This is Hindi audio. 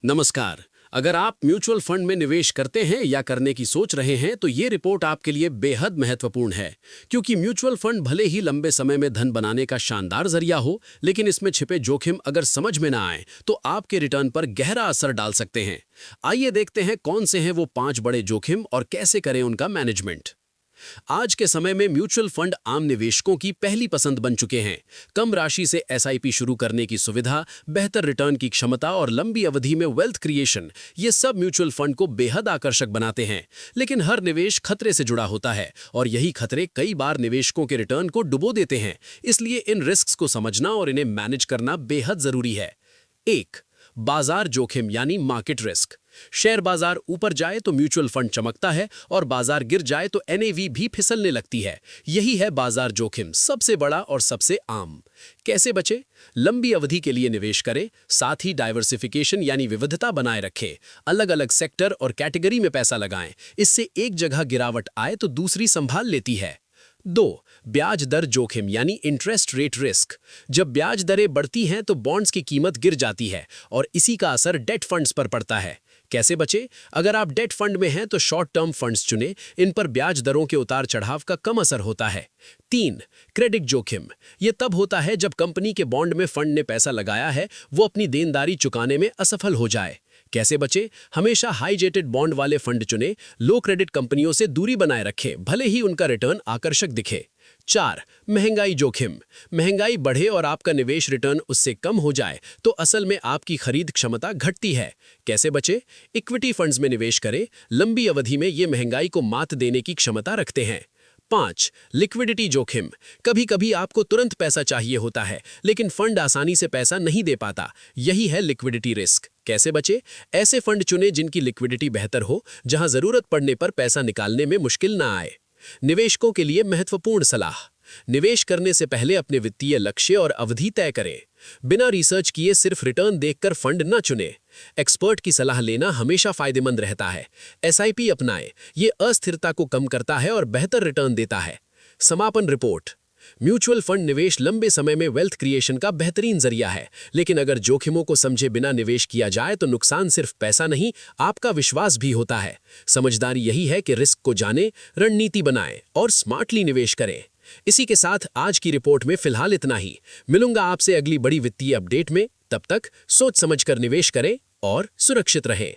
नमस्कार। अगर आप म्यूचुअल फंड में निवेश करते हैं या करने की सोच रहे हैं तो ये रिपोर्ट आपके लिए बेहद महत्वपूर्ण है, क्योंकि म्यूचुअल फंड भले ही लंबे समय में धन बनाने का शानदार जरिया हो, लेकिन इसमें छिपे जोखिम अगर समझ में ना आए तो आपके रिटर्न पर गहरा असर डाल सकते हैं। आइए देखते हैं कौन से हैं वो 5 बड़े जोखिम और कैसे करें उनका मैनेजमेंट। आज के समय में म्यूचुअल फंड आम निवेशकों की पहली पसंद बन चुके हैं। कम राशि से एसआईपी शुरू करने की सुविधा, बेहतर रिटर्न की क्षमता और लंबी अवधि में वेल्थ क्रिएशन, ये सब म्यूचुअल फंड को बेहद आकर्षक बनाते हैं। लेकिन हर निवेश खतरे से जुड़ा होता है और यही खतरे कई बार निवेशकों के रिटर्न को डुबो देते हैं। इसलिए इन रिस्क्स को समझना और इन्हें मैनेज करना बेहद जरूरी है। 1. बाजार जोखिम यानी मार्केट रिस्क। शेयर बाजार ऊपर जाए तो म्यूचुअल फंड चमकता है और बाजार गिर जाए तो एनएवी भी फिसलने लगती है। यही है बाजार जोखिम, सबसे बड़ा और सबसे आम। कैसे बचे? लंबी अवधि के लिए निवेश करें, साथ ही डाइवर्सिफिकेशन यानी विविधता बनाए रखें। अलग अलग सेक्टर और कैटेगरी में पैसा लगाएं, इससे एक जगह गिरावट आए तो दूसरी संभाल लेती है। 2. ब्याज दर जोखिम यानी इंटरेस्ट रेट रिस्क। जब ब्याज दरें बढ़ती हैं तो बॉन्ड्स की कीमत गिर जाती है और इसी का असर डेट फंड्स पर पड़ता है। कैसे बचे? अगर आप डेट फंड में हैं तो शॉर्ट टर्म फंड्स चुनें, इन पर ब्याज दरों के उतार चढ़ाव का कम असर होता है। 3. क्रेडिट जोखिम। यह तब होता है जब कंपनी के बॉन्ड में फंड ने पैसा लगाया है वो अपनी देनदारी चुकाने में असफल हो जाए। कैसे बचे? हमेशा हाई रेटेड बॉन्ड वाले फंड चुनें, लो क्रेडिट कंपनियों से दूरी बनाए रखें, भले ही उनका रिटर्न आकर्षक दिखे। 4. महंगाई जोखिम। महंगाई बढ़े और आपका निवेश रिटर्न उससे कम हो जाए तो असल में आपकी खरीद क्षमता घटती है। कैसे बचे? इक्विटी फंड्स में निवेश करें, लंबी अवधि में ये महंगाई को मात देने की क्षमता रखते हैं। 5. लिक्विडिटी जोखिम। कभी कभी आपको तुरंत पैसा चाहिए होता है, लेकिन फंड आसानी से पैसा नहीं दे पाता। यही है लिक्विडिटी रिस्क। कैसे बचे? ऐसे फंड चुनें जिनकी लिक्विडिटी बेहतर हो, जहां जरूरत पड़ने पर पैसा निकालने में मुश्किल ना आए। निवेशकों के लिए महत्वपूर्ण सलाह। निवेश करने से पहले अपने वित्तीय लक्ष्य और अवधि तय करें। बिना रिसर्च किए सिर्फ रिटर्न देखकर फंड न चुनें। एक्सपर्ट की सलाह लेना हमेशा फायदेमंद रहता है। एसआईपी अपनाएं, ये अस्थिरता को कम करता है और बेहतर रिटर्न देता है। समापन रिपोर्ट। म्यूचुअल फंड निवेश लंबे समय में वेल्थ क्रिएशन का बेहतरीन जरिया है, लेकिन अगर जोखिमों को समझे बिना निवेश किया जाए तो नुकसान सिर्फ पैसा नहीं, आपका विश्वास भी होता है। समझदारी यही है कि रिस्क को जानें, रणनीति बनाएं और स्मार्टली निवेश करें। इसी के साथ आज की रिपोर्ट में फिलहाल इतना ही। मिलूंगा आपसे अगली बड़ी वित्तीय अपडेट में। तब तक सोच समझकर निवेश करें और सुरक्षित रहें।